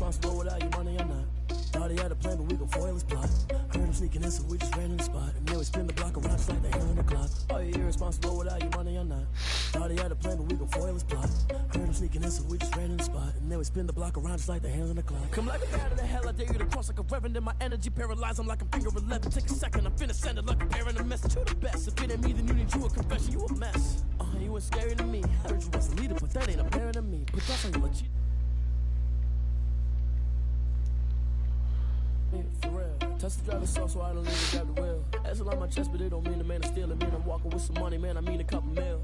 irresponsible without your money or not. Thought he had a plan, but we gon' foil his plot. Heard him sneaking in, so we just ran in the spot. And then we spin the block around just like the hand on the clock. Are you irresponsible without your money or not? Thought he had a plan, but we gon' foil his plot. Heard him sneaking in, so we just ran in the spot. And then we spin the block around just like the hands on the clock. Come like a bat in the hell, I dare you to cross like a reverend. In my energy paralyzed, I'm like a finger 11. Take a second, I'm finna send it like a parent a message to the best. If it ain't me, then you need you a confession, you a mess. You ain't scary to me. Heard you was a leader, but that ain't apparent to me. Put that on your legit. For real. Touch the driver's soft so I don't need to grab the wheel. That's on my chest, but it don't mean the man is stealing. Man, I'm walking with some money, man, I mean a couple mil.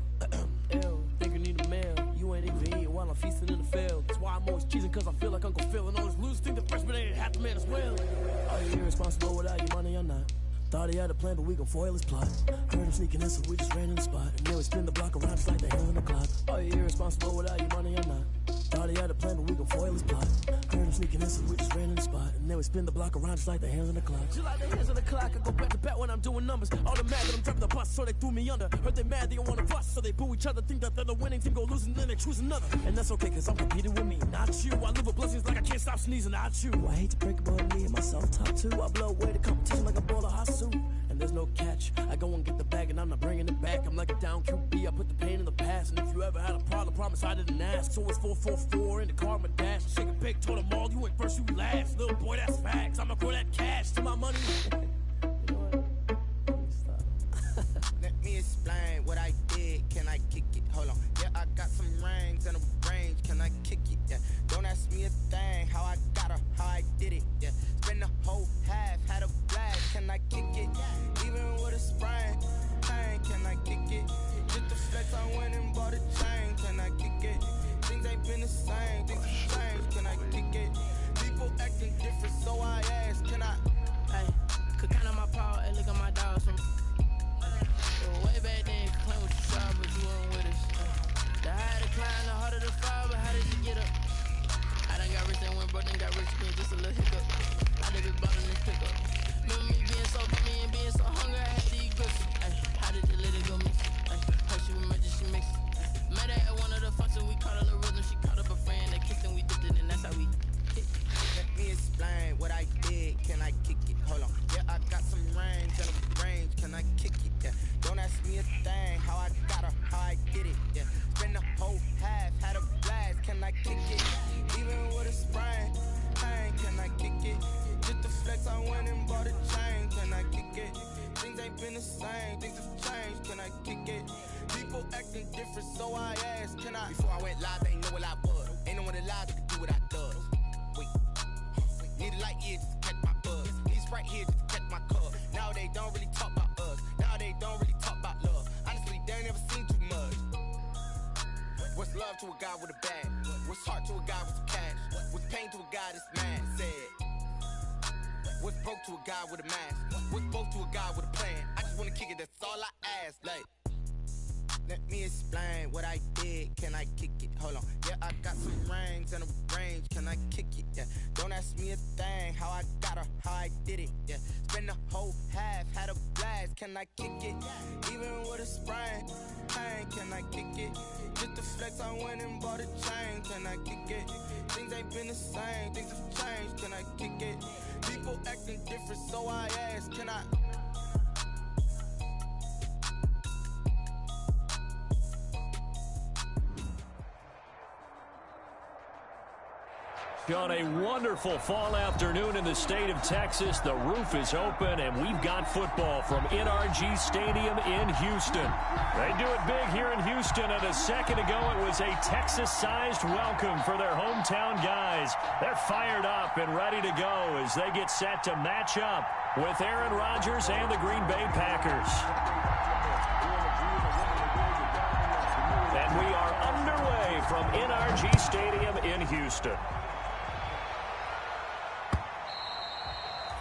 Ew, think you need a meal. You ain't even eating while I'm feasting in the field. That's why I'm always cheesing, cause I feel like Uncle Phil. And all this losers think the freshman ain't half the man as well. Are you irresponsible without your money or not? Thought he had a plan, but we gon' foil his plot. Heard him sneaking in, so we just ran in the spot. And then we spin the block around just like the hand on the clock. Are you irresponsible without your money or not? Thought he had a plan, but we gon' foil his plot. Heard him sneaking in, so we just ran in the spot. And then we spin the block around just like the hands on the clock. Just like the hands on the clock, I go back to back when I'm doing numbers. All the mad that I'm driving the bus, so they threw me under. Heard they mad, they don't wanna bust, so they boo each other. Think that they're the winning team, go losing, then they choose another. And that's okay, cause I'm competing with me, not you. I live with blessings like I can't stop sneezing, not you. I hate to break it, but me and myself top two. I blow away the competition like a ball of hot soup. And there's no catch. I go and get the bag and I'm not bringing it back. I'm like a down QB, I put the pain in the past. And if you ever had a problem, promise I didn't ask. So it's 444 in the car, my dash. Shake a big, told them all, you ain't first, you last. Little boy, that's facts. I'ma grow that cash to my money. You know what? Let me stop. Let me explain what I did. Can I kick it? Hold on. Yeah, I got some rings and a range. Can I kick it? Yeah. Don't ask me a thing. How I got her, how I did it. Yeah. Spend the whole half, had a blast. Can I kick it? Even with a sprain. Pain, can I kick it? Just the flex, I went and bought a chain. Can I kick it? Things ain't been the same. Things have changed. Can I kick it? People acting different, so I ask. Can I? Hey, could count on my power and look at my dogs from way back then. You could claim what you saw, but you weren't with us. The higher the climb, the harder the fall, but how did you get up? I done got rich and went broke, then got rich again, just a little hiccup. I did it bottom this pickup. Remember me being so bummy and being so hungry, I had to eat grips. How did you let it go miss? How she emergency mix? Met her at one of the functions, we caught a little rhythm. She caught up a friend, they kissed and we dipped it, and that's how we hit. Let me explain what I did. Can I kick it? Hold on. Yeah, I got some rings and a range. Can I kick it? Yeah. Don't ask me a thing. How I got her, how I did it. Yeah. Spend the whole half, had a blast. Can I kick it? Even with a sprain. Pain, can I kick it? Just the flex, I went and bought a chain. Can I kick it? Things ain't been the same. Things have changed. Can I kick it? People acting different, so I asked. Can I? Before I went live, they ain't know what I was. Ain't no one alive that could do what I does. Wait. Need a light here just to catch my buzz. Need Sprite here just to catch my cup. Now they don't really talk about us. Now they don't really talk about love. Honestly, they ain't never seen too much. What's love to a guy with a bag? What's heart to a guy with some cash? What's pain to a guy that's mad? Said. What's broke to a guy with a mask? What's broke to a guy with a plan? I just wanna kick it, that's all I ask. Like, let me explain what I did. Can I kick it? Hold on. Yeah, I got some rings and a range. Can I kick it? Yeah. Don't ask me a thing. How I got her, how I did it. Yeah. Spend the whole half, had a blast. Can I kick it? Even with a sprain. Pain, can I kick it? Just the flex, I went and bought a chain. Can I kick it? Things ain't been the same. Things have changed. Can I kick it? People acting different, so I ask. Can I? On a wonderful fall afternoon in the state of Texas, the roof is open, and we've got football from NRG Stadium in Houston. They do it big here in Houston, and a second ago it was a Texas-sized welcome for their hometown guys. They're fired up and ready to go as they get set to match up with Aaron Rodgers and the Green Bay Packers. And we are underway from NRG Stadium in Houston.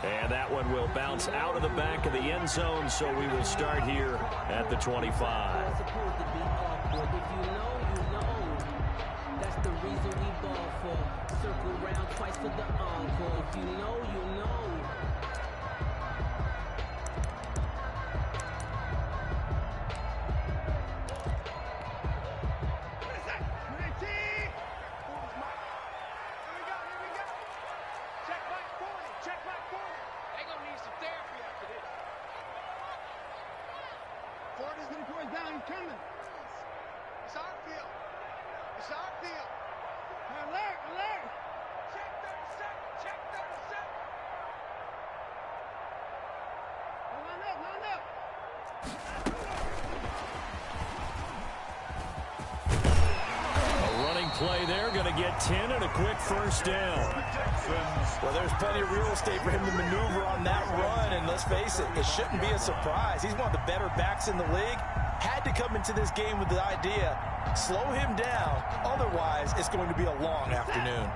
And that one will bounce out of the back of the end zone, so we will start here at the 25. It's supposed to be awkward. If you know, you know. That's the reason we ball for. Circle round twice for the encore. If you know, you know. play there, going to get 10 and a quick first down. Well, there's plenty of real estate for him to maneuver on that run, and let's face it, it shouldn't be a surprise. He's one of the better backs in the league. Had to come into this game with the idea, slow him down, otherwise it's going to be a long afternoon.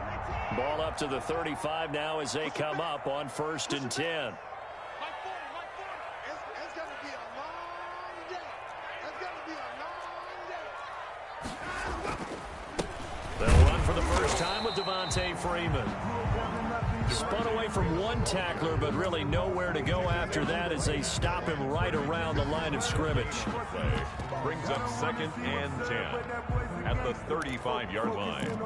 Ball up to the 35 now as they come up on 1st and 10. They'll run for the first time with Devontae Freeman. Spun away from one tackler, but really nowhere to go after that as they stop him right around the line of scrimmage. Brings up 2nd and 10 at the 35-yard line.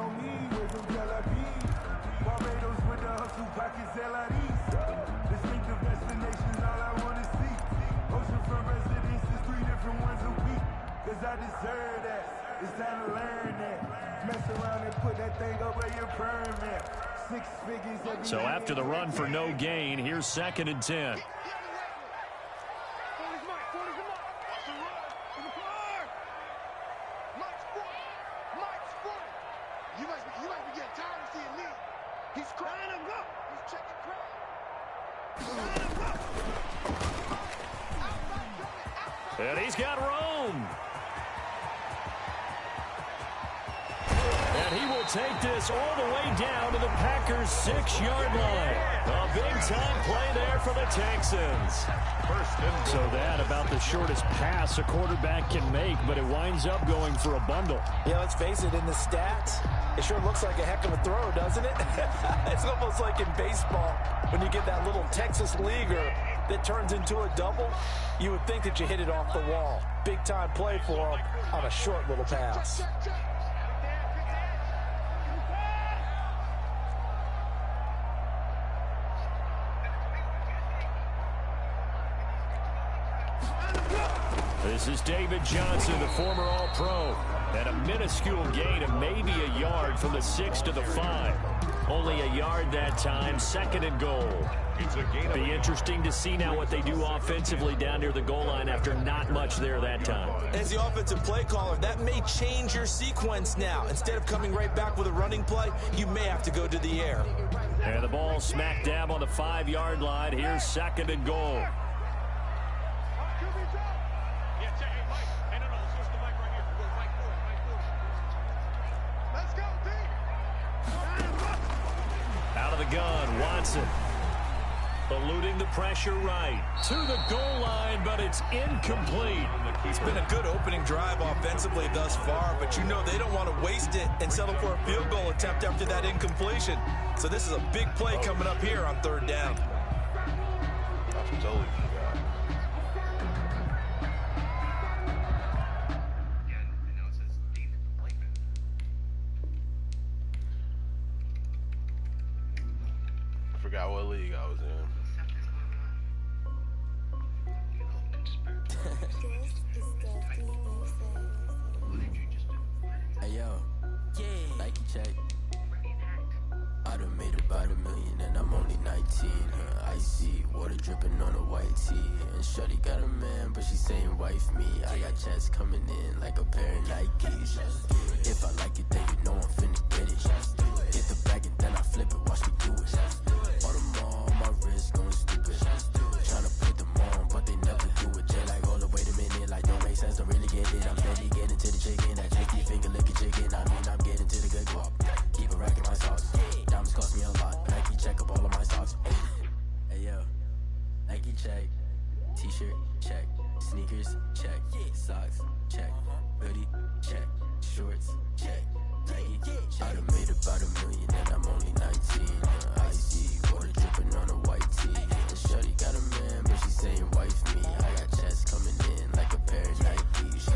I deserve that. It's time to learn that. Mess around and put that thing up where your permit. 6 figures every So after the run for no gain, here's 2nd and 10. You must be getting tired of seeing me. He's crying him up. He's checking crowd. And he's got Rome. And he will take this all the way down to the Packers' 6-yard line. A big-time play there for the Texans. So that about the shortest pass a quarterback can make, but it winds up going for a bundle. Yeah, let's face it, in the stats, it sure looks like a heck of a throw, doesn't it? It's almost like in baseball when you get that little Texas leaguer that turns into a double. You would think that you hit it off the wall. Big-time play for him on a short little pass. This is David Johnson, the former All-Pro, and a minuscule gain of maybe a yard from the 6 to the 5. Only a yard that time, 2nd and goal. It's a gain. Be interesting to see now what they do offensively down near the goal line after not much there that time. As the offensive play caller, that may change your sequence now. Instead of coming right back with a running play, you may have to go to the air. And the ball smack dab on the 5-yard line. Here's 2nd and goal. Out of the gun, Watson. Eluding the pressure right. To the goal line, but it's incomplete. It's been a good opening drive offensively thus far, but you know they don't want to waste it and settle for a field goal attempt after that incompletion. So this is a big play coming up here on 3rd down. Totally. I forgot what league I was in. Hey yo, Nike check. I done made about $1 million and I'm only 19. Icy water dripping on a white tee. And shorty got a man, but she saying wife me. I got checks coming in like a pair of Nikes. If I like it, then you know I'm finna get it. Get the bag and then I flip it, watch me do it. All them on my wrist going stupid. Tryna put them on, but they never do it. They like, hold up, wait a minute, like don't make sense, don't really get it. I'm steady getting to the chicken, that chicky finger licking chicken. I mean, I'm getting to the good guap. Keep a rack in my sauce. Diamonds cost me a lot. Nike check up all of my socks. Hey yo, Nike check. T-shirt check. Sneakers check. Socks check. Hoodie check. Shorts check. Nike check. I done made about $1 million and I'm only 19. Icy water dripping on a white tee. And shorty got a man, but she saying wife me. I got checks coming in like a pair of Nikes.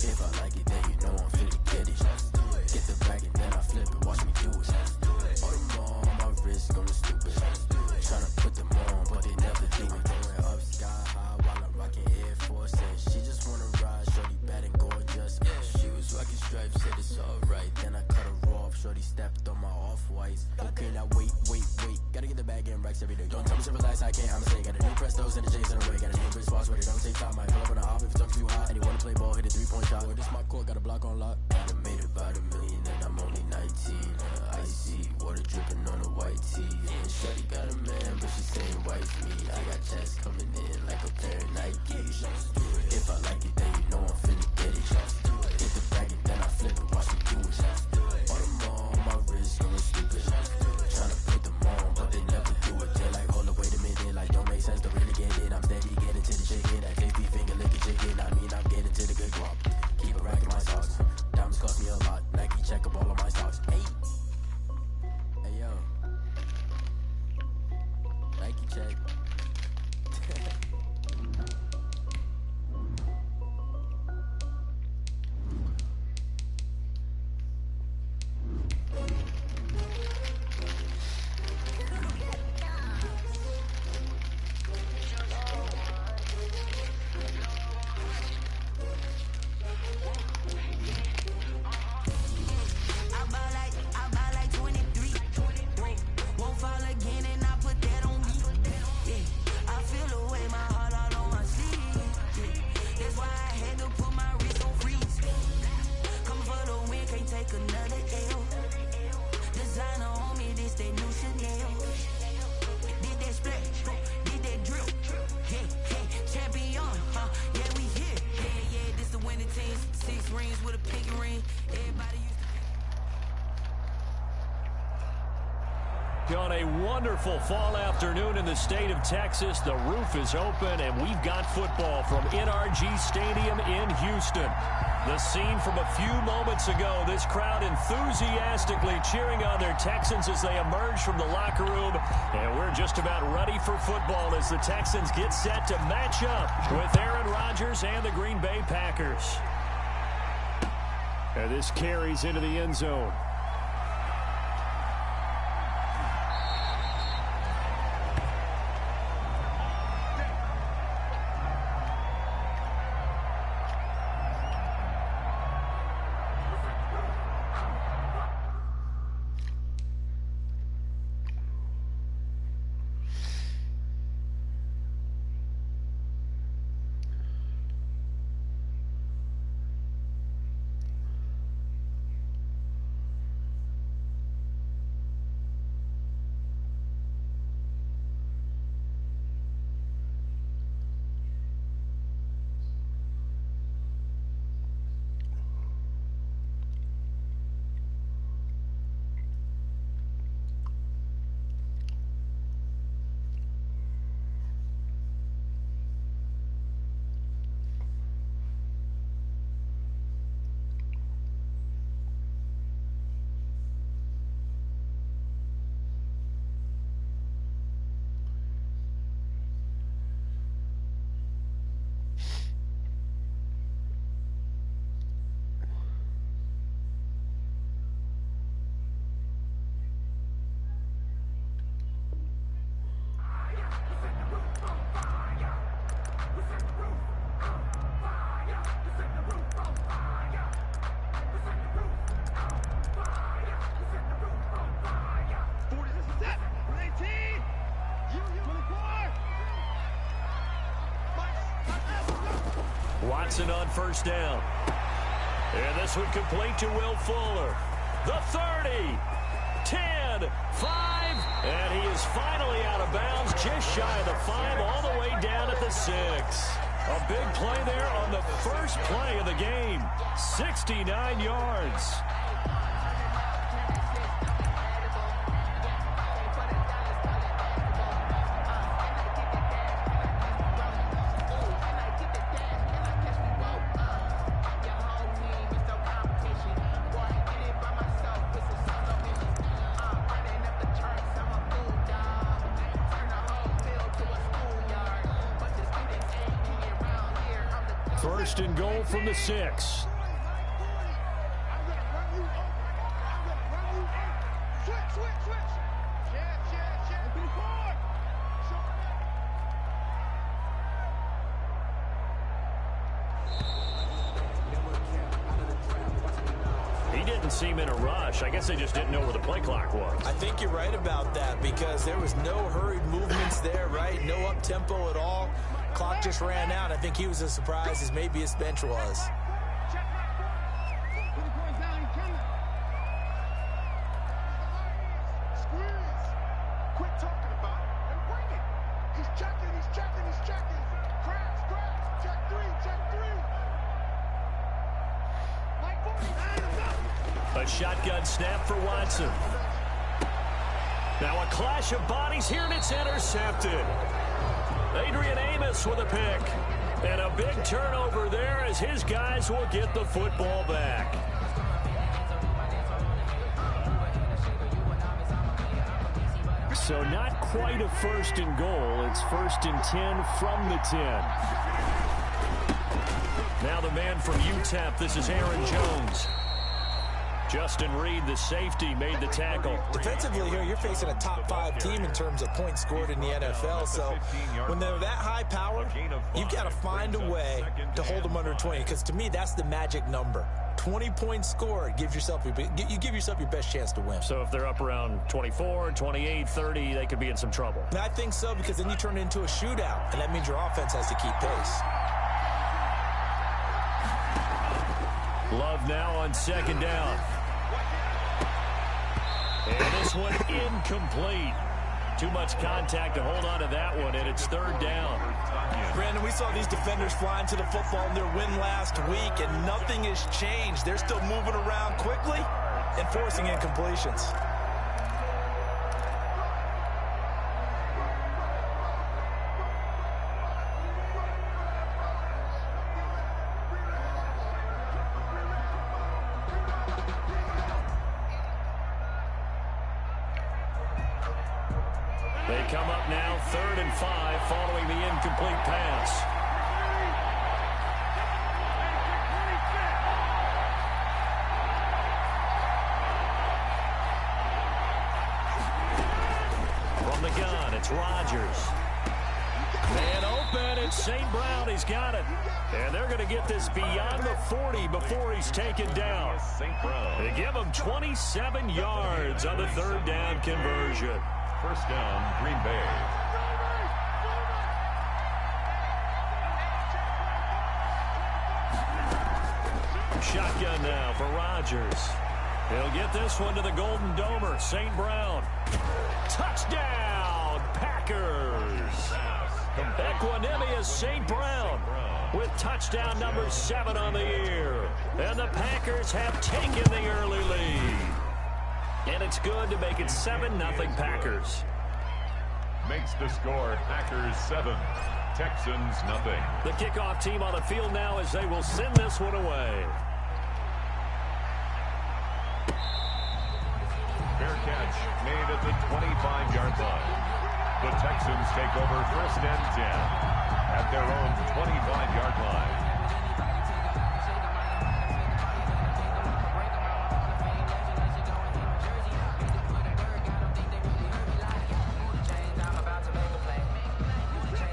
If I like it, then you know I'm finna get it. Get the bag and then I flip it, watch me do it. All them on my wrist going stupid. Tryna put them on, but they never do it. Going up sky high while I'm rocking Air Force. And she just wanna ride, shorty bad and gorgeous. She was rocking stripes, said it's alright. Then I cut her off, shorty stepped on my off-whites. Okay, now wait. Gotta get the bag and racks every day. Don't tell me to relax, I can't, I'ma say. Got a new Prestos and the J's in the way. Got a new wristwatch with it, don't take time. Might pull up on a hop if it's too hot. And you wanna play ball, hit a 3-point shot. Well, this my court, got a block on lock. I done made about $1 million and I'm only On a wonderful fall afternoon in the state of Texas, the roof is open, and we've got football from NRG Stadium in Houston. The scene from a few moments ago, this crowd enthusiastically cheering on their Texans as they emerge from the locker room, and we're just about ready for football as the Texans get set to match up with Aaron Rodgers and the Green Bay Packers. And this carries into the end zone. Watson on first down. And this one complete to Will Fuller. The 30, 10, 5, and he is finally out of bounds, just shy of the 5, all the way down at the 6. A big play there on the first play of the game. 69 yards. First and goal from the 6. He didn't seem in a rush. I guess they just didn't know where the play clock was. I think you're right about that because there was no hurried movements there, right? No up-tempo at all. Clock just ran out. I think he was as surprised as maybe his bench was. A shotgun snap for Watson. Now a clash of bodies here, and it's intercepted. Adrian Amos with a pick. And a big turnover there as his guys will get the football back. So not quite a first and goal. It's first and 10 from the 10. Now the man from UTEP, this is Aaron Jones. Justin Reed, the safety, made the tackle. Defensively here, you're facing a top-5 team in terms of points scored in the NFL. So when they're that high power, you've got to find a way to hold them under 20. Because to me, that's the magic number. 20 points scored gives yourself you give yourself your best chance to win. So if they're up around 24, 28, 30, they could be in some trouble. And I think so, because then you turn it into a shootout, and that means your offense has to keep pace. Love now on second down. And this one incomplete. Too much contact to hold on to that one, and it's third down. Brandon, we saw these defenders flying to the football in their win last week, and nothing has changed. They're still moving around quickly and forcing incompletions. They come up now 3rd and 5 following the incomplete pass. From the gun, it's Rodgers. Man open, it's St. Brown. He's got it. And they're going to get this beyond the 40 before he's taken down. St. Brown. They give him 27 yards on the 3rd down conversion. First down, Green Bay. Shotgun now for Rodgers. He'll get this one to the Golden Domer, St. Brown. Touchdown, Packers. Equanimous St. Brown with touchdown number 7 on the year. And the Packers have taken the early lead. And it's good to make it 7-0 Packers. Makes the score Packers 7, Texans nothing. The kickoff team on the field now as they will send this one away. Fair catch made at the 25-yard line. The Texans take over 1st and 10 at their own 25-yard line.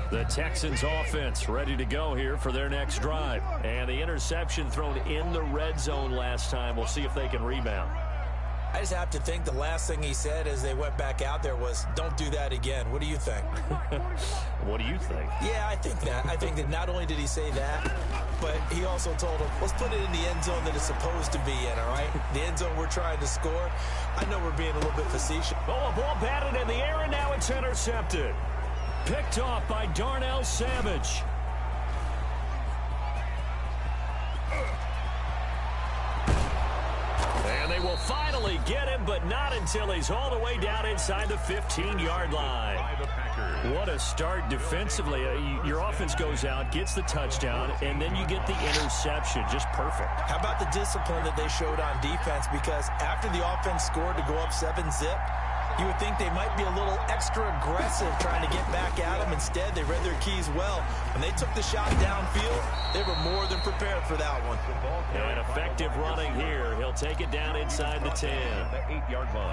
The Texans offense ready to go here for their next drive. And the interception thrown in the red zone last time. We'll see if they can rebound. I just have to think the last thing he said as they went back out there was, don't do that again. What do you think? What do you think? Yeah, I think that. I think that not only did he say that, but he also told him, let's put it in the end zone that it's supposed to be in, all right? The end zone we're trying to score. I know we're being a little bit facetious. Oh, a ball batted in the air, and now it's intercepted. Picked off by Darnell Savage. And they will finally get him, but not until he's all the way down inside the 15-yard line. What a start defensively. Your offense goes out, gets the touchdown, and then you get the interception. Just perfect. How about the discipline that they showed on defense? Because after the offense scored to go up 7-zip, you would think they might be a little extra aggressive trying to get back at them. Instead, they read their keys well. When they took the shot downfield, they were more than prepared for that one. And effective running here. He'll take it down inside the 10.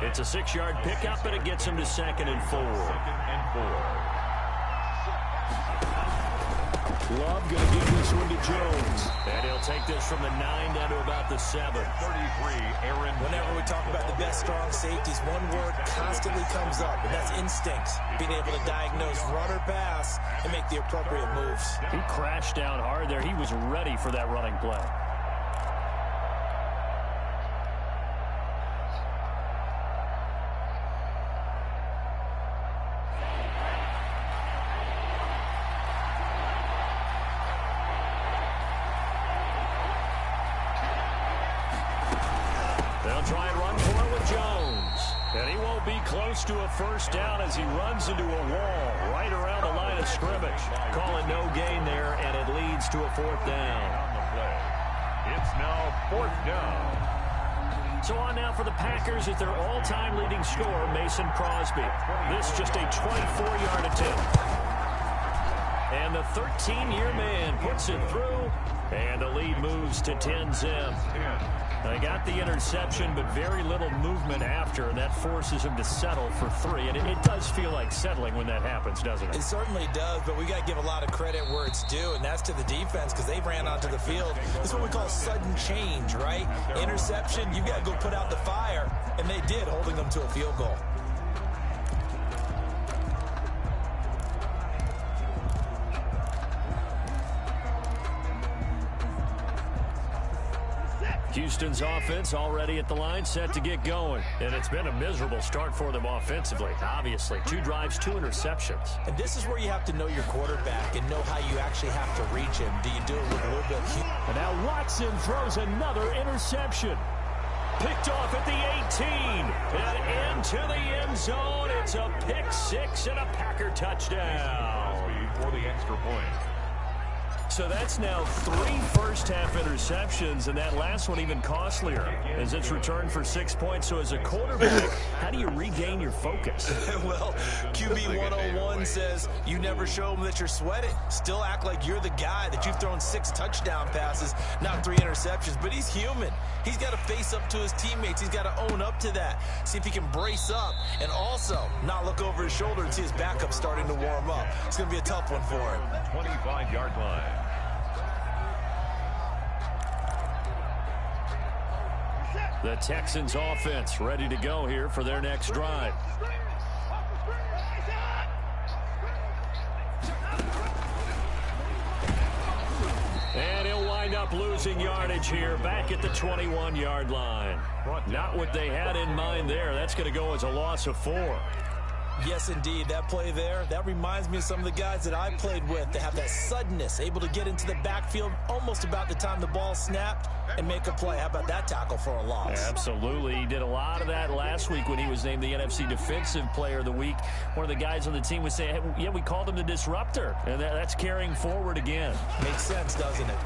It's a 6-yard pickup, but it gets him to 2nd and 4. Love going to give this one to Jones. And he'll take this from the 9 down to about the 7. 33, Aaron. Whenever we talk about the best strong safeties, one word constantly comes up, and that's instincts. Being able to diagnose run or pass and make the appropriate moves. He crashed down hard there. He was ready for that running play. Try and run for it with Jones. And he won't be close to a first down as he runs into a wall right around the line of scrimmage. Calling no gain there, and it leads to a 4th down. It's now 4th down. So on now for the Packers at their all-time leading scorer, Mason Crosby. This just a 24-yard attempt. And the 13-year man puts it through, and the lead moves to 10-zip. They got the interception, but very little movement after, and that forces him to settle for 3. And it does feel like settling when that happens, doesn't it? It certainly does, but we got to give a lot of credit where it's due, and that's to the defense because they ran onto the field. This is what we call sudden change, right? Interception, you got to go put out the fire, and they did, holding them to a field goal. Houston's offense already at the line, set to get going. And it's been a miserable start for them offensively, obviously. 2 drives, 2 interceptions. And this is where you have to know your quarterback and know how you actually have to reach him. Do you do it with a little bit of humor? And now Watson throws another interception. Picked off at the 18. And into the end zone. It's a pick 6 and a Packer touchdown. For the extra point. So that's now 3 first-half interceptions, and that last one even costlier as it's returned for 6 points. So as a quarterback, how do you regain your focus? Well, QB 101 says you never show them that you're sweating. Still act like you're the guy, that you've thrown 6 touchdown passes, not 3 interceptions. But he's human. He's got to face up to his teammates. He's got to own up to that. See if he can brace up and also not look over his shoulder and see his backup starting to warm up. It's going to be a tough one for him. 25-yard line. The Texans offense ready to go here for their next drive. And he'll wind up losing yardage here back at the 21-yard line. Not what they had in mind there. That's going to go as a loss of 4. Yes, indeed. That play there, that reminds me of some of the guys that I played with. They have that suddenness, able to get into the backfield almost about the time the ball snapped and make a play. How about that tackle for a loss? Absolutely. He did a lot of that last week when he was named the NFC Defensive Player of the Week. One of the guys on the team was saying, hey, yeah, we called him the disruptor. And that's carrying forward again. Makes sense, doesn't it?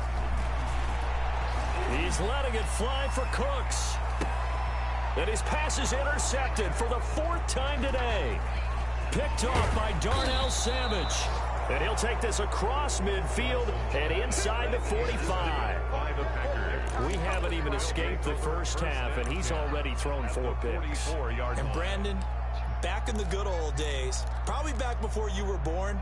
He's letting it fly for Cooks. And his pass is intercepted for the 4th time today. Picked off by Darnell Savage. And he'll take this across midfield and inside the 45. We haven't even escaped the first half, and he's already thrown 4 picks. And Brandon, back in the good old days, probably back before you were born,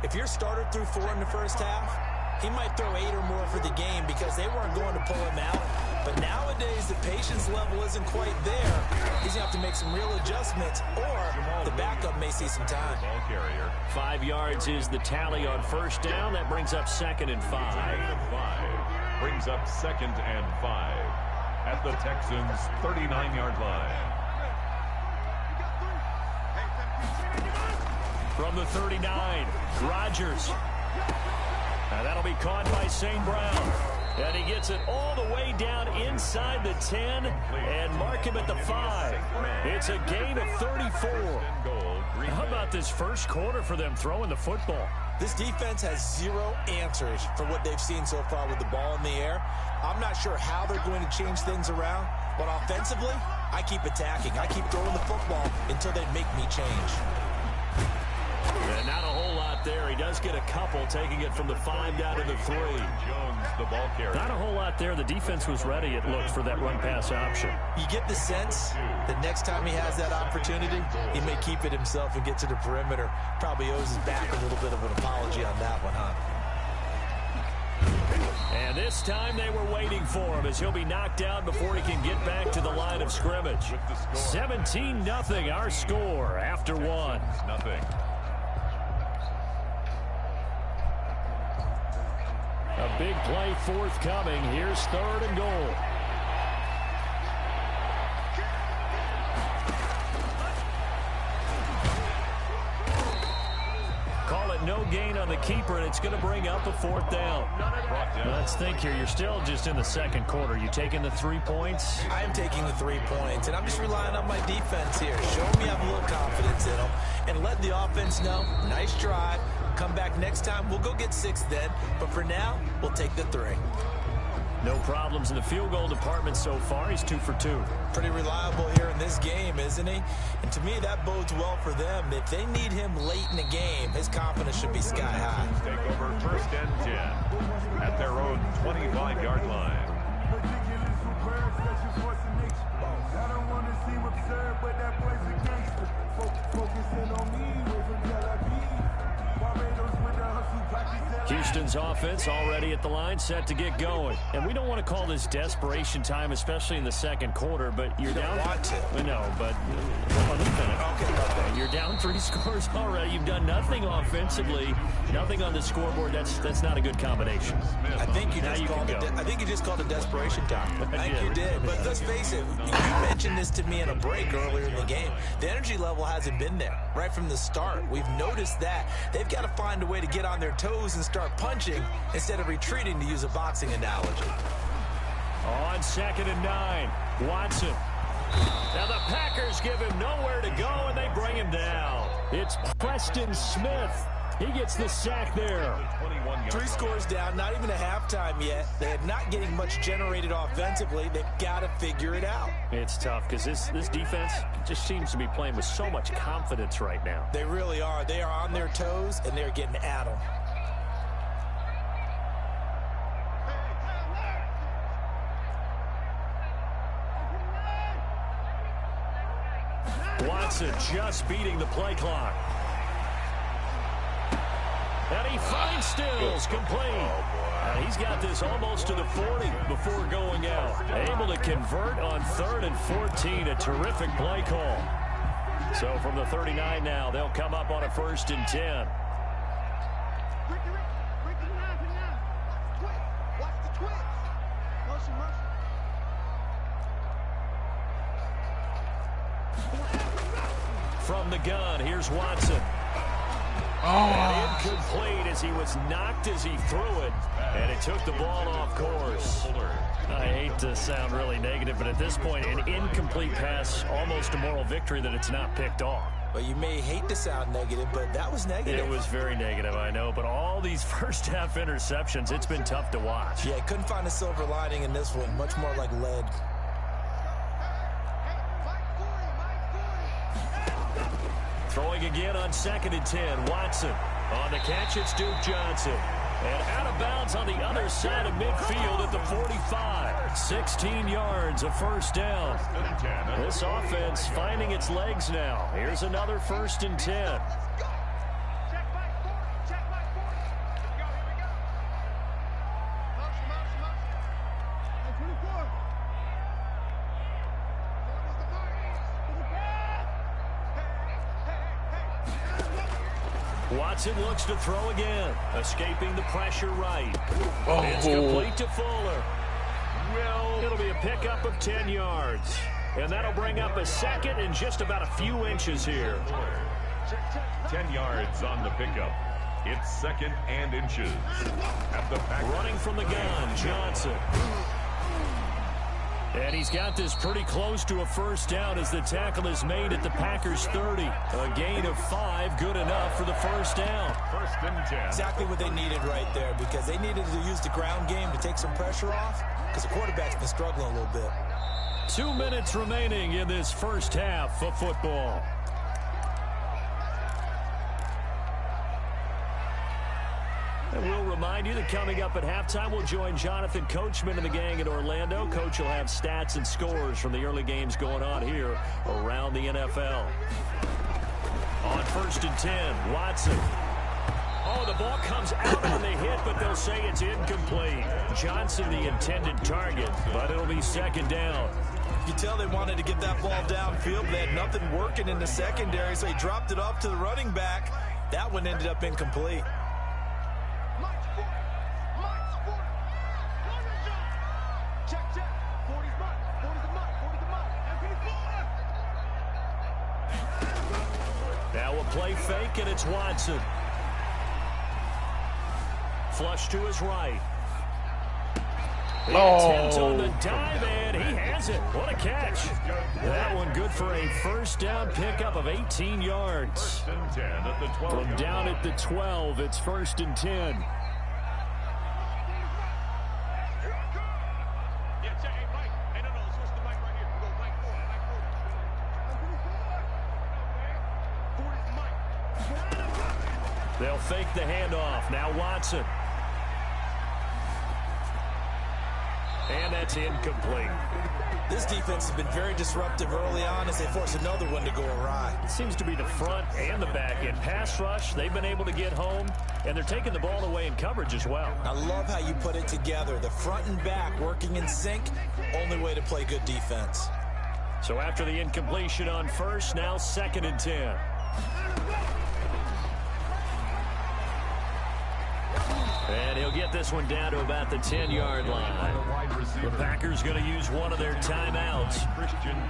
if your starter threw 4 in the first half, he might throw 8 or more for the game because they weren't going to pull him out. But nowadays, the patience level isn't quite there. He's going to have to make some real adjustments, or the backup may see some time. 5 yards is the tally on first down. That brings up 2nd and 5. Brings up 2nd and 5 at the Texans' 39-yard line. From the 39, Rodgers. Now that'll be caught by St. Brown. And he gets it all the way down inside the 10 and mark him at the 5. It's a gain of 34. How about this first quarter for them throwing the football? This defense has 0 answers for what they've seen so far with the ball in the air. I'm not sure how they're going to change things around, but offensively, I keep attacking. I keep throwing the football until they make me change. And not a whole lot there. He does get a couple, taking it from the 5 down to the 3. Jones, the ball carrier. Not a whole lot there. The defense was ready, it looked, for that run-pass option. You get the sense that next time he has that opportunity, he may keep it himself and get to the perimeter. Probably owes his back a little bit of an apology on that one, huh? And this time they were waiting for him as he'll be knocked out before he can get back to the line of scrimmage. 17-0 our score after 1. Nothing. A big play forthcoming. Here's 3rd and goal. Call it no gain on the keeper, and it's going to bring up a 4th down. Let's think here. You're still just in the 2nd quarter. You taking the 3 points? I am taking the 3 points, and I'm just relying on my defense here. Show me I have a little confidence in them, and let the offense know, nice drive. Come back next time. We'll go get 6 then. But for now, we'll take the 3. No problems in the field goal department so far. He's 2 for 2. Pretty reliable here in this game, isn't he? And to me, that bodes well for them. If they need him late in the game, his confidence should be sky high. Take over 1st and 10 at their own 25-yard line. I don't want to seem absurd, but that boy's a gangster. Focusing on me, away from Tel Aviv. Barbados with the hustle, practice. Houston's offense already at the line, set to get going. And we don't want to call this desperation time, especially in the 2nd quarter, but you're down. Want to. No, but you're down 3 scores already. You've done nothing offensively, nothing on the scoreboard. That's not a good combination. I think you just called it desperation time. I think you did. But let's face it, you mentioned this to me in a break earlier in the game. The energy level hasn't been there right from the start. We've noticed that. They've got to find a way to get on their toes and start punching instead of retreating, to use a boxing analogy. On 2nd and 9, Watson. Now the Packers give him nowhere to go, and they bring him down. It's Preston Smith. He gets the sack there. 3 scores down, not even a halftime yet. They're not getting much generated offensively. They've got to figure it out. It's tough because this defense just seems to be playing with so much confidence right now. They really are. They are on their toes, and they're getting at them. Watson just beating the play clock. And he finds Stills complete. And he's got this almost to the 40 before going out. Able to convert on 3rd and 14. A terrific play call. So from the 39 now, they'll come up on a 1st and 10. From the gun, here's Watson. And incomplete as he was knocked as he threw it. And it took the ball off course. I hate to sound really negative, but at this point, an incomplete pass, almost a moral victory that it's not picked off. Well, you may hate to sound negative, but that was negative. It was very negative, I know. But all these first-half interceptions, it's been tough to watch. Yeah, couldn't find a silver lining in this one. Much more like lead. Throwing again on 2nd and 10. Watson. On the catch, it's Duke Johnson. And out of bounds on the other side of midfield at the 45. 16 yards, a 1st down. This offense finding its legs now. Here's another 1st and 10. Watson looks to throw again. Escaping the pressure right. It's complete to Fuller. Well, it'll be a pickup of 10 yards. And that'll bring up a 2nd and just about a few inches here. 10 yards on the pickup. It's 2nd and inches. At the back. Running from the gun, Johnson. And he's got this pretty close to a 1st down as the tackle is made at the Packers 30. A gain of 5, good enough for the 1st down. 1st and 10. Exactly what they needed right there, because they needed to use the ground game to take some pressure off, because the quarterback's been struggling a little bit. 2 minutes remaining in this 1st half of football. And we'll remind you that coming up at halftime, we'll join Jonathan Coachman and the gang in Orlando. Coach will have stats and scores from the early games going on here around the NFL. On 1st and 10, Watson. Oh, the ball comes out on the hit, but they'll say it's incomplete. Johnson, the intended target, but it'll be 2nd down. You tell they wanted to get that ball downfield. They had nothing working in the secondary, so he dropped it off to the running back. That one ended up incomplete. Now a play fake, and it's Watson. Flush to his right. The attempt on the dive, and he has it. What a catch. That one good for a 1st down pickup of 18 yards. From down at the 12, it's 1st and 10. They'll fake the handoff. Now Watson. And that's incomplete. This defense has been very disruptive early on as they force another one to go awry. It seems to be the front and the back end. Pass rush, they've been able to get home, and they're taking the ball away in coverage as well. I love how you put it together. The front and back working in sync, only way to play good defense. So after the incompletion on 1st, now 2nd and 10. And he'll get this one down to about the 10-yard line. The Packers going to use one of their timeouts.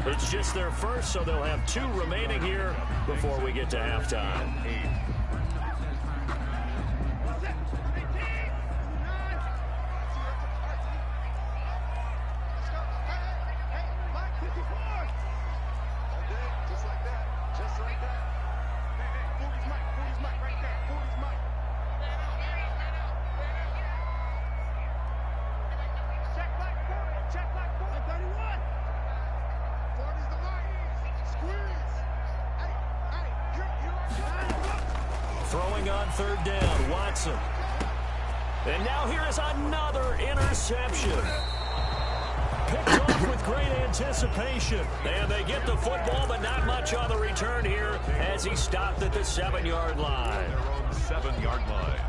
It's just their first, so they'll have 2 remaining here before we get to halftime. Throwing on third down, Watson. And now here is another interception. Picked off with great anticipation. And they get the football, but not much on the return here as he stopped at the 7-yard line. Their own 7-yard line.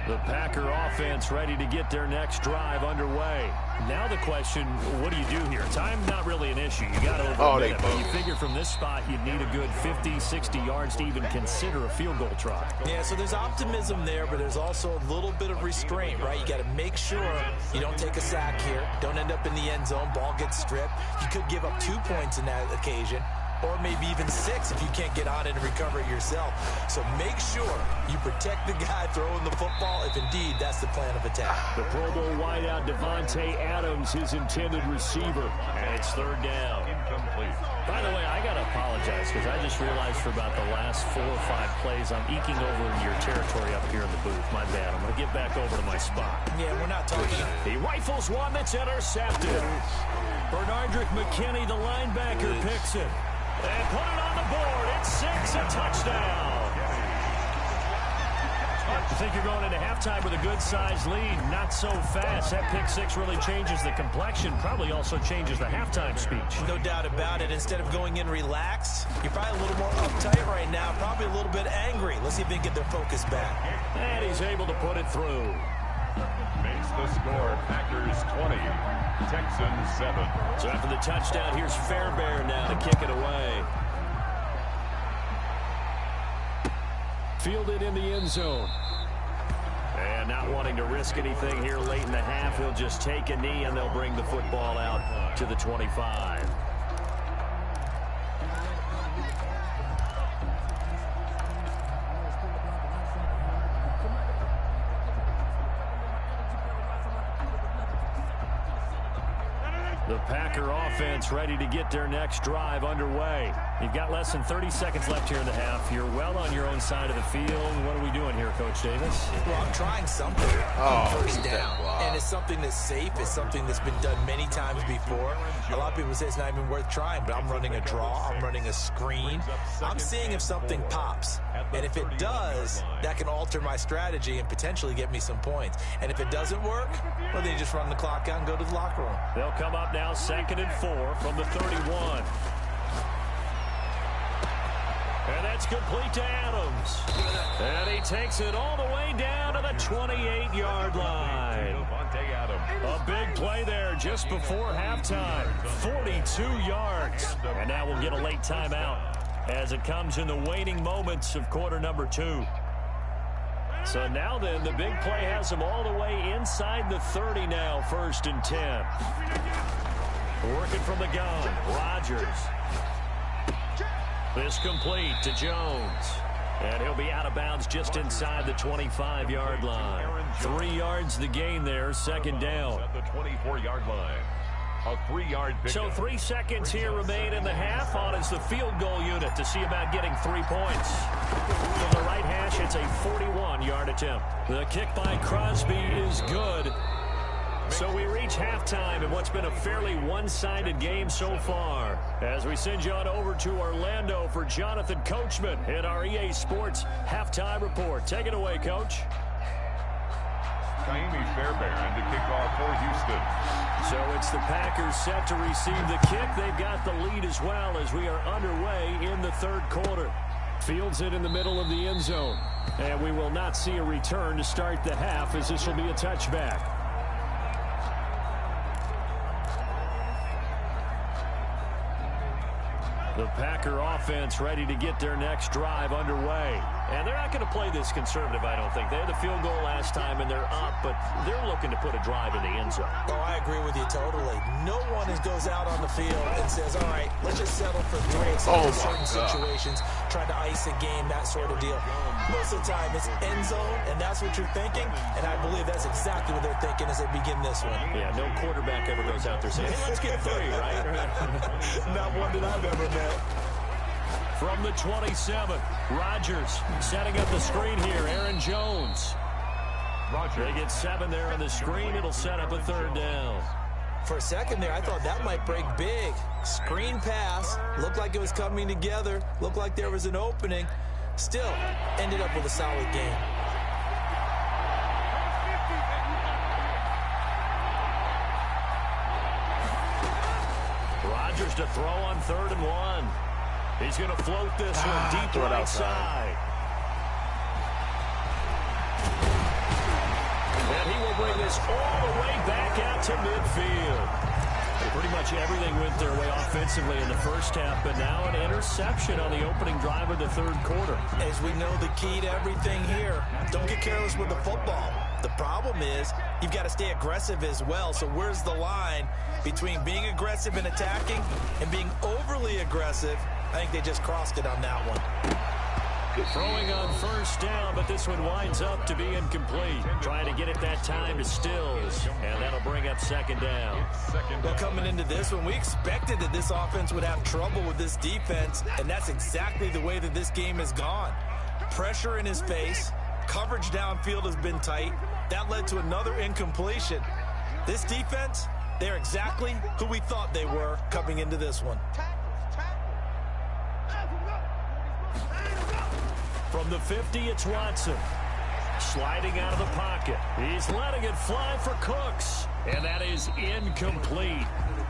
The Packer offense ready to get their next drive underway. Now the question, what do you do here? Time not really an issue. You got over a minute, but you figure from this spot you'd need a good 50, 60 yards to even consider a field goal try. Yeah, so there's optimism there, but there's also a little bit of restraint, right? You got to make sure you don't take a sack here, don't end up in the end zone, ball gets stripped. You could give up 2 points in that occasion, or maybe even 6 if you can't get on it and recover it yourself. So make sure you protect the guy throwing the football if indeed that's the plan of attack. The Pro Bowl wideout Devontae Adams, his intended receiver, and it's third down. Incomplete. By the way, I got to apologize because I just realized for about the last 4 or 5 plays I'm eking over into your territory up here in the booth. My bad. I'm going to get back over to my spot. Yeah, we're not talking. He rifles one that's intercepted. Bernardrick McKinney, the linebacker, picks it. And put it on the board. It's 6, a touchdown. You think you're going into halftime with a good-sized lead. Not so fast. That pick 6 really changes the complexion. Probably also changes the halftime speech. No doubt about it. Instead of going in relaxed, you're probably a little more uptight right now. Probably a little bit angry. Let's see if they can get their focus back. And he's able to put it through. Makes the score Packers 20, Texans 7. So after the touchdown, here's Fairbairn now to kick it away. Fielded in the end zone. And not wanting to risk anything here late in the half, he'll just take a knee and they'll bring the football out to the 25. The Packer offense ready to get their next drive underway. You've got less than 30 seconds left here in the half. You're well on your own side of the field. What are we doing here, Coach Davis? Well, I'm trying something. First down. And it's something that's safe. It's something that's been done many times before. A lot of people say it's not even worth trying, but I'm running a draw. I'm running a screen. I'm seeing if something pops. And if it does, that can alter my strategy and potentially get me some points. And if it doesn't work, well, then you just run the clock out and go to the locker room. They'll come up now 2nd and 4 from the 31. And that's complete to Adams. And he takes it all the way down to the 28-yard line. A big play there just before halftime. 42 yards. And now we'll get a late timeout as it comes in the waning moments of quarter number 2. So now then, the big play has him all the way inside the 30 now, 1st and 10. Working from the gun, Rodgers. This complete to Jones. And he'll be out of bounds just inside the 25-yard line. 3 yards the gain there, 2nd down. At the 24-yard line. A 3-yard pickup. So 3 seconds here remain in the half. On is the field goal unit to see about getting 3 points. From the right hash, it's a 41-yard attempt. The kick by Crosby is good. So we reach halftime in what's been a fairly one-sided game so far. As we send you on over to Orlando for Jonathan Coachman in our EA Sports Halftime Report. Take it away, Coach. Kaimi Fairbairn to kick off for Houston. So it's the Packers set to receive the kick. They've got the lead as well as we are underway in the 3rd quarter. Fields it in the middle of the end zone. And we will not see a return to start the half as this will be a touchback. The Packer offense ready to get their next drive underway. And they're not going to play this conservative, I don't think. They had the field goal last time, and they're up, but they're looking to put a drive in the end zone. Oh, I agree with you totally. No one goes out on the field and says, all right, let's just settle for 3 in certain situations, try to ice a game, that sort of deal. Most of the time, it's end zone, and that's what you're thinking, and I believe that's exactly what they're thinking as they begin this one. Yeah, no quarterback ever goes out there saying, hey, let's get 3, right? Not one that I've ever met. From the 27, Rodgers setting up the screen here. Aaron Jones. They get 7 there on the screen. It'll set up a 3rd down. For a second there, I thought that might break big. Screen pass, looked like it was coming together, looked like there was an opening. Still, ended up with a solid game. Rodgers to throw on 3rd and 1. He's going to float this one deep right side. And he will bring this all the way back out to midfield. Pretty much everything went their way offensively in the first half, but now an interception on the opening drive of the 3rd quarter. As we know, the key to everything here, don't get careless with the football. The problem is you've got to stay aggressive as well. So where's the line between being aggressive and attacking and being overly aggressive? I think they just crossed it on that one. Throwing on 1st down, but this one winds up to be incomplete. Trying to get it that time to Stills, and that'll bring up 2nd down. Well, coming into this one, we expected that this offense would have trouble with this defense, and that's exactly the way that this game has gone. Pressure in his face, coverage downfield has been tight. That led to another incompletion. This defense, they're exactly who we thought they were coming into this one. From the 50, it's Watson. Sliding out of the pocket. He's letting it fly for Cooks. And that is incomplete.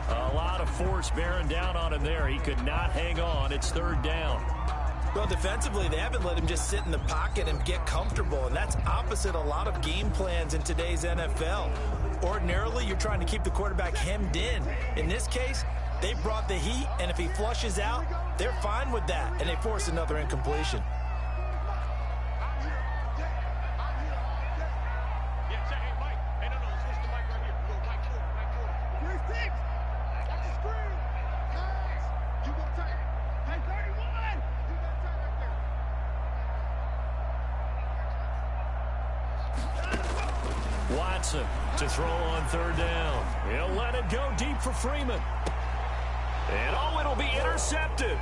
A lot of force bearing down on him there. He could not hang on. It's 3rd down. Well, defensively, they haven't let him just sit in the pocket and get comfortable. And that's opposite a lot of game plans in today's NFL. Ordinarily, you're trying to keep the quarterback hemmed in. In this case, they brought the heat. And if he flushes out, they're fine with that. And they force another incompletion. Watson to throw on 3rd down. He'll let it go deep for Freeman. And it'll be intercepted.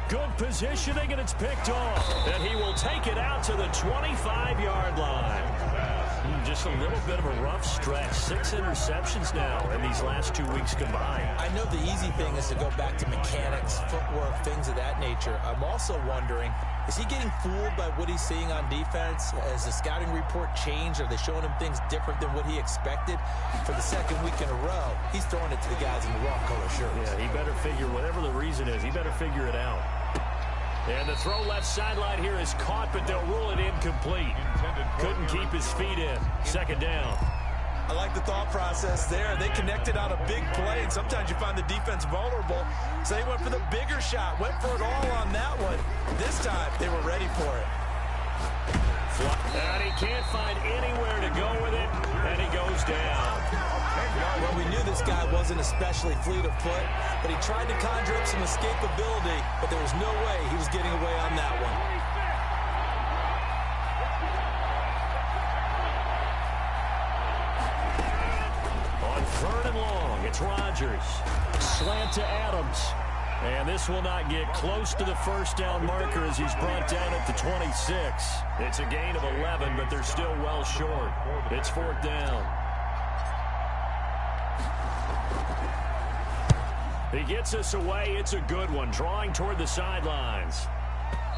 Good positioning, and it's picked off. And he will take it out to the 25-yard line. Just a little bit of a rough stretch. 6 interceptions now in these last 2 weeks combined. I know the easy thing is to go back to mechanics, footwork, things of that nature. I'm also wondering, is he getting fooled by what he's seeing on defense? Has the scouting report changed? Are they showing him things different than what he expected? For the 2nd week in a row, he's throwing it to the guys in the wrong color shirts. Yeah, he better figure, whatever the reason is, he better figure it out. And the throw left sideline here is caught, but they'll rule it incomplete. Couldn't keep his feet in. 2nd down. I like the thought process there. They connected on a big play, and sometimes you find the defense vulnerable. So they went for the bigger shot, went for it all on that one. This time, they were ready for it. And he can't find anywhere to go with it, and he goes down. Well, we knew this guy wasn't especially fleet of foot, but he tried to conjure up some escapability, but there was no way he was getting away on that one. On 3rd and long, it's Rodgers. Slant to Adams. And this will not get close to the 1st down marker as he's brought down at the 26. It's a gain of 11, but they're still well short. It's 4th down. He gets us away. It's a good one, drawing toward the sidelines.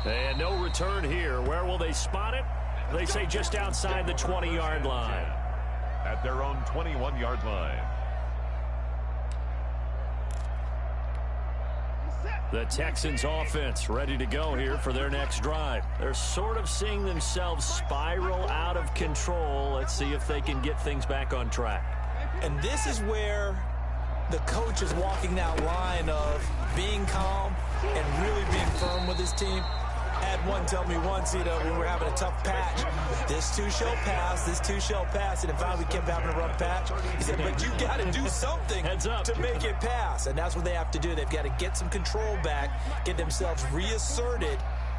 And no return here. Where will they spot it? They say just outside the 20-yard line. At their own 21-yard line. The Texans offense ready to go here for their next drive. They're sort of seeing themselves spiral out of control. Let's see if they can get things back on track. And this is where the coach is walking that line of being calm and really being firm with his team. I had one tell me once, when we were having a tough patch, this too shall pass, this too shall pass. And if we kept having a rough patch, he said, but you got to do something to make it pass. And that's what they have to do. They've got to get some control back, get themselves reasserted,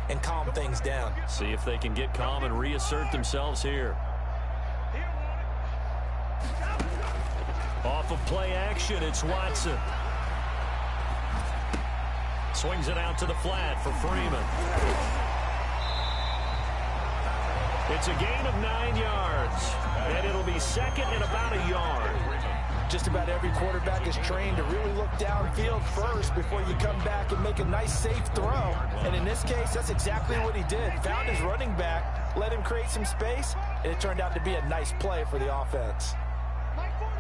and calm things down. See if they can get calm and reassert themselves here. Off of play action, it's Watson. Swings it out to the flat for Freeman. It's a gain of 9 yards, and it'll be 2nd and about a yard. Just about every quarterback is trained to really look downfield first before you come back and make a nice, safe throw. And in this case, that's exactly what he did. Found his running back, let him create some space, and it turned out to be a nice play for the offense. Mike 40,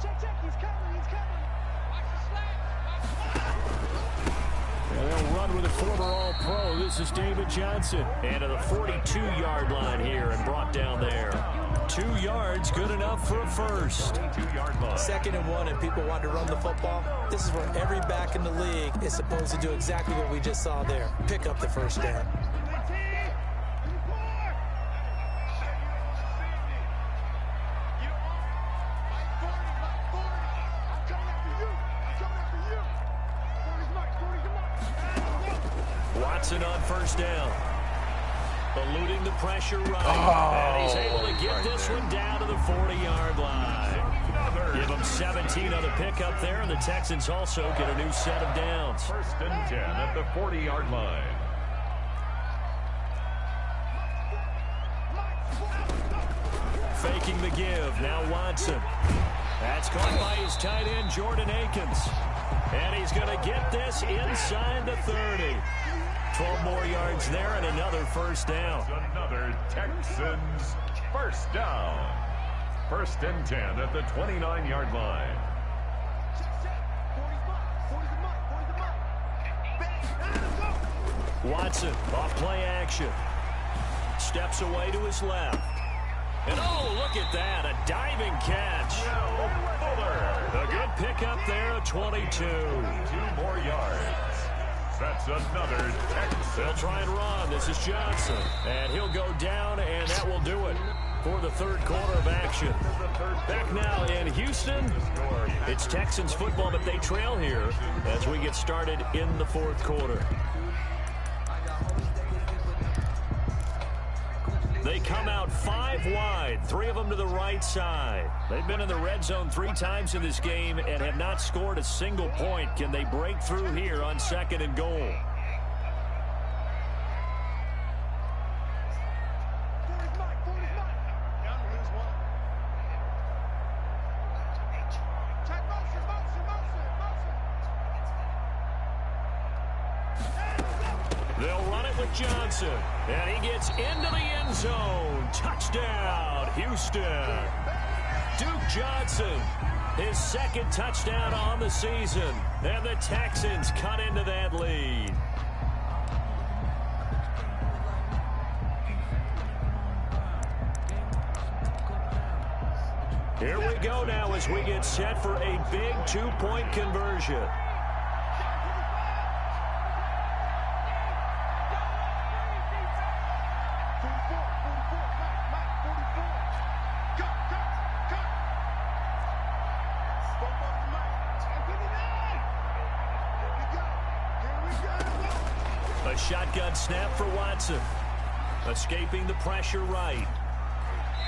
check, he's coming. Watch the slap. And they'll run with a former All-Pro. This is David Johnson. And to the 42-yard line here and brought down there. 2 yards, good enough for a first. 2-yard line. 2nd and 1, and people want to run the football. This is where every back in the league is supposed to do exactly what we just saw there. Pick up the first down. Watson on first down. Eluding the pressure right. And he's able to get this one down to the 40-yard line. Give them 17 on the pickup there, and the Texans also get a new set of downs. 1st and 10 at the 40-yard line. Faking the give. Now Watson. That's caught by his tight end, Jordan Akins. And he's going to get this inside the 30. 12 more yards there and another first down. Another Texans first down. 1st and 10 at the 29-yard line. Watson off play action. Steps away to his left. And oh, look at that, a diving catch. A good pickup there at 22. 2 more yards. That's another Texans. They'll try and run. This is Johnson. And he'll go down, and that will do it for the 3rd quarter of action. Back now in Houston, it's Texans football, but they trail here as we get started in the 4th quarter. They come out 5 wide, 3 of them to the right side. They've been in the red zone 3 times in this game and have not scored a single point. Can they break through here on 2nd and goal? They'll run it with Johnson, and he gets into the end zone. Touchdown, Houston. Duke Johnson, his 2nd touchdown on the season, and the Texans cut into that lead. Here we go now as we get set for a big 2-point conversion. A shotgun snap for Watson. Escaping the pressure right.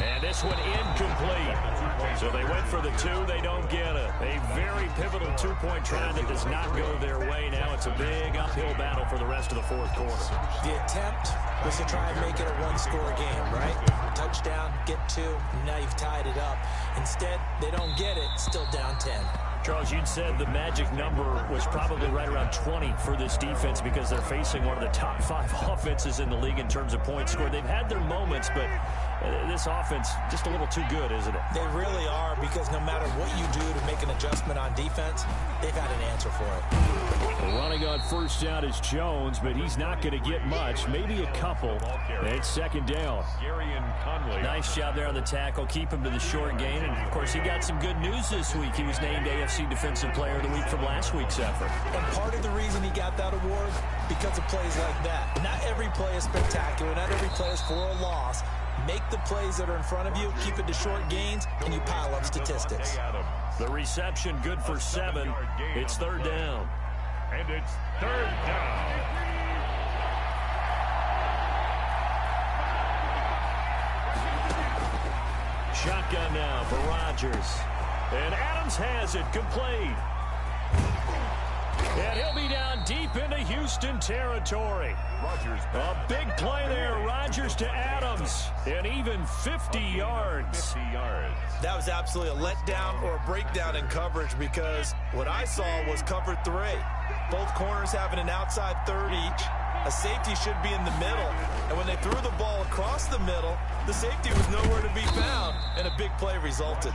And this one incomplete. So they went for the 2. They don't get it. A very pivotal 2-point try that does not go their way. Now it's a big uphill battle for the rest of the 4th quarter. The attempt was to try and make it a 1-score game, right? Touchdown, get 2, and now you've tied it up. Instead, they don't get it, still down 10. Charles, you'd said the magic number was probably right around 20 for this defense because they're facing one of the top 5 offenses in the league in terms of points scored. They've had their moments, but this offense just a little too good, isn't it? They really are, because no matter what you do to make an adjustment on defense, they've got an answer for it. Running on first down is Jones, but he's not going to get much, maybe a couple. It's 2nd down. Nice job there on the tackle. Keep him to the short gain. And, of course, he got some good news this week. He was named AFC Defensive Player of the Week from last week's effort. And part of the reason he got that award, because of plays like that. Not every play is spectacular. Not every play is for a loss. Make the plays that are in front of you, keep it to short gains, and you pile up statistics. The reception good for 7. It's 3rd down. And it's 3rd down. Shotgun now for Rodgers. And Adams has it complete. And he'll be down deep into Houston territory. A big play there. Rodgers to Adams. And even 50 yards. 50 yards. That was absolutely a letdown or a breakdown in coverage because what I saw was cover 3. Both corners having an outside third each. A safety should be in the middle. And when they threw the ball across the middle, the safety was nowhere to be found, and a big play resulted.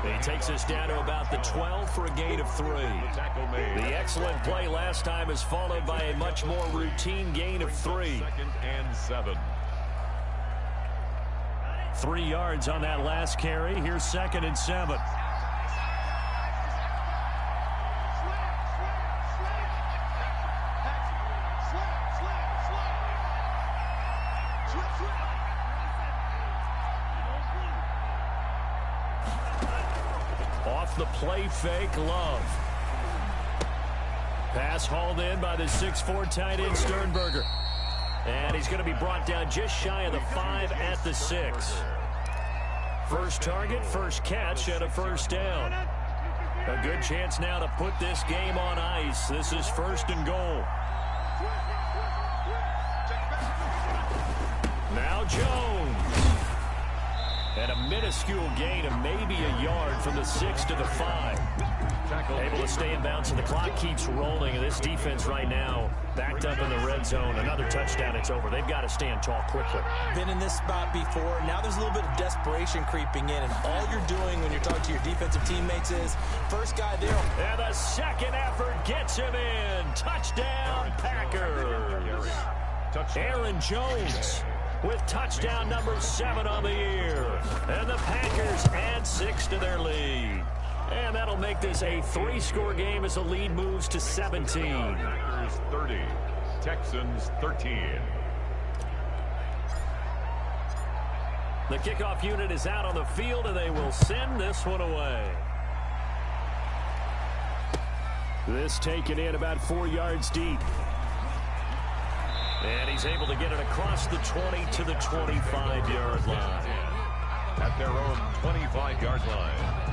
He takes us down to about the 12 for a gain of 3. The excellent play last time is followed by a much more routine gain of 3. 2nd and 7. 3 yards on that last carry. Here's 2nd and 7. Off the play fake, Love. Pass hauled in by the 6'4" tight end Sternberger. And he's going to be brought down just shy of the 5 at the 6. First target, first catch, and a first down. A good chance now to put this game on ice. This is 1st and goal. Now Jones. And a minuscule gain of maybe a yard from the 6 to the 5. Able to stay in bounds, and the clock keeps rolling. And this defense right now backed up in the red zone. Another touchdown, it's over. They've got to stand tall quickly. Been in this spot before. Now there's a little bit of desperation creeping in. And all you're doing when you're talking to your defensive teammates is first guy there. And the second effort gets him in. Touchdown, Packers. Aaron Jones with touchdown number 7 on the year. And the Packers add 6 to their lead. And that'll make this a 3-score game as the lead moves to 17. Packers 30, Texans 13. The kickoff unit is out on the field, and they will send this one away. This taken in about 4 yards deep. And he's able to get it across the 20 to the 25-yard line. At their own 25-yard line.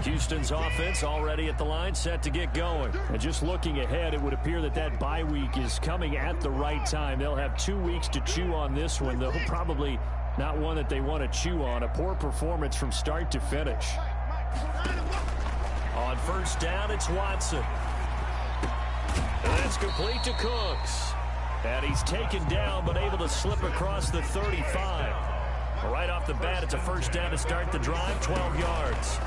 Houston's offense already at the line, set to get going. And just looking ahead, it would appear that that bye week is coming at the right time. They'll have 2 weeks to chew on this one, though probably not one that they want to chew on. A poor performance from start to finish. On first down, it's Watson. And it's complete to Cooks. And he's taken down, but able to slip across the 35. Right off the bat, it's a first down to start the drive, 12 yards.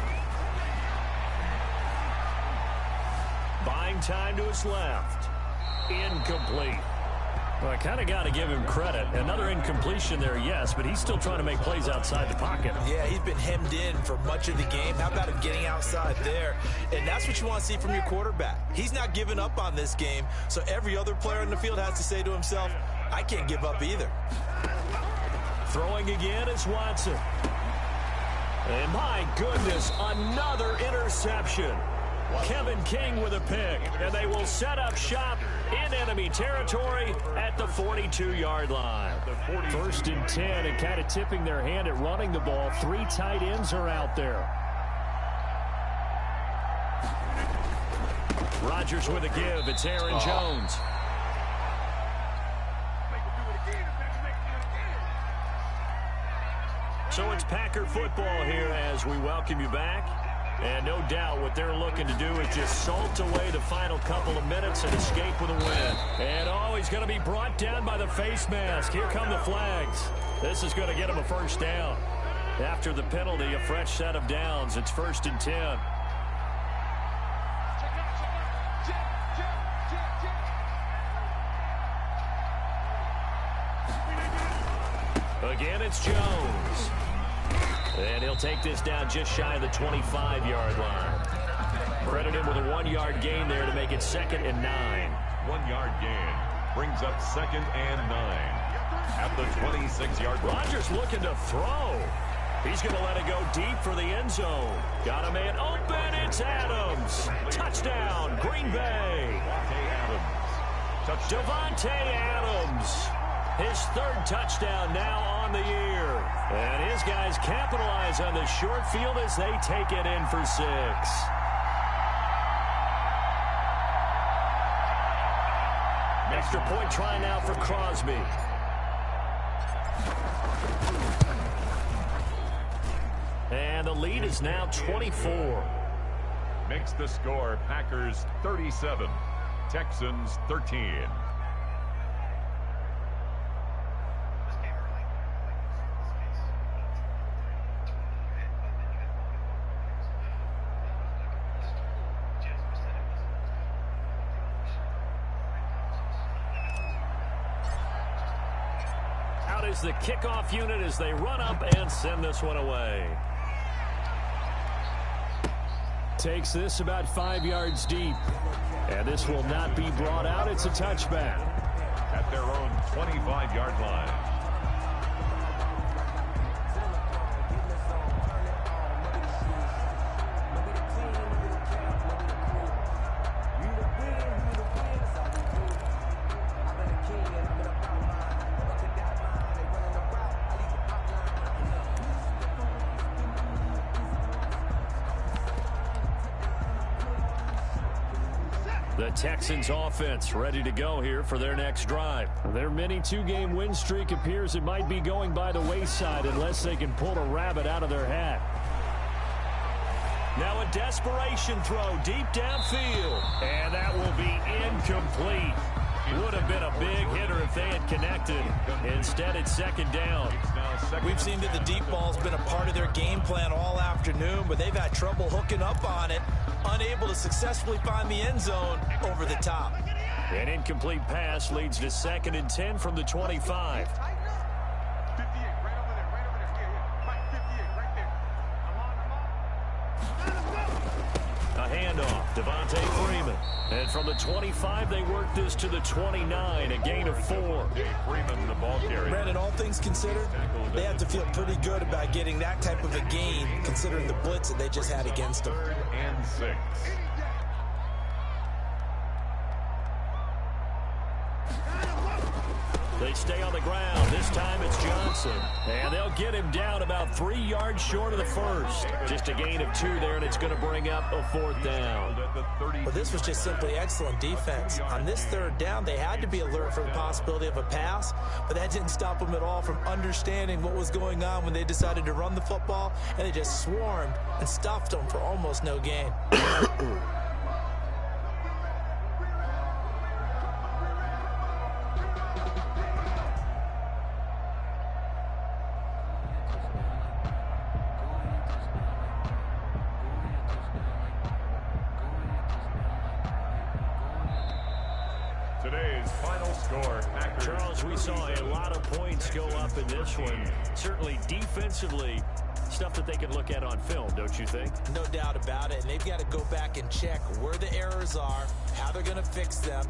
Buying time to his left. Incomplete. Well, I kind of got to give him credit. Another incompletion there, yes, but he's still trying to make plays outside the pocket. Yeah, he's been hemmed in for much of the game. How about him getting outside there? And that's what you want to see from your quarterback. He's not giving up on this game, so every other player in the field has to say to himself, I can't give up either. Throwing again is Watson. And my goodness, another interception. Kevin King with a pick, and they will set up shop in enemy territory at the 42-yard line. 1st and 10, and kind of tipping their hand at running the ball. 3 tight ends are out there. Rodgers with a give. It's Aaron Jones. So it's Packer football here as we welcome you back. And no doubt what they're looking to do is just salt away the final couple of minutes and escape with a win. And he's going to be brought down by the face mask. Here come the flags. This is going to get him a first down. After the penalty, a fresh set of downs. It's 1st and 10. Again, it's Jones. And he'll take this down just shy of the 25-yard line. Credit him with a 1-yard gain there to make it 2nd and 9. 1-yard gain brings up 2nd and 9. At the 26-yard line. Rodgers looking to throw. He's going to let it go deep for the end zone. Got a man open. It's Adams. Touchdown, Green Bay. Devontae Adams. His 3rd touchdown now on the year. And his guys capitalize on the short field as they take it in for 6. Extra point try now for Crosby. And the lead is now 24. Makes the score Packers 37, Texans 13. Out is the kickoff unit as they run up and send this one away. Takes this about 5 yards deep. And this will not be brought out. It's a touchback. At their own 25-yard line. The Texans offense ready to go here for their next drive. Their mini two-game win streak appears it might be going by the wayside unless they can pull a rabbit out of their hat. Now a desperation throw deep downfield. And that will be incomplete. Would have been a big hitter if they had connected. Instead, it's second down. We've seen that the deep ball's been a part of their game plan all afternoon, but they've had trouble hooking up on it, unable to successfully find the end zone over the top. An incomplete pass leads to 2nd and 10 from the 25. A handoff, Devontae Freeman. And from the 25, they work this to the 29, a gain of 4. Freeman, the ball carrier. Brandon, all things considered, they have to feel pretty good about getting that type of a gain, considering the blitz that they just had against them. 3rd and 6. They stay on the ground. This time it's Johnson. And they'll get him down about 3 yards short of the first. Just a gain of 2 there, and it's going to bring up a 4th down. Well, this was just simply excellent defense. On this 3rd down, they had to be alert for the possibility of a pass, but that didn't stop them at all from understanding what was going on when they decided to run the football, and they just swarmed and stuffed them for almost no gain. Today's final score, Packers. Charles, we saw a lot of points go up in this one. Certainly defensively, stuff that they can look at on film, don't you think? No doubt about it, and they've got to go back and check where the errors are, how they're going to fix them.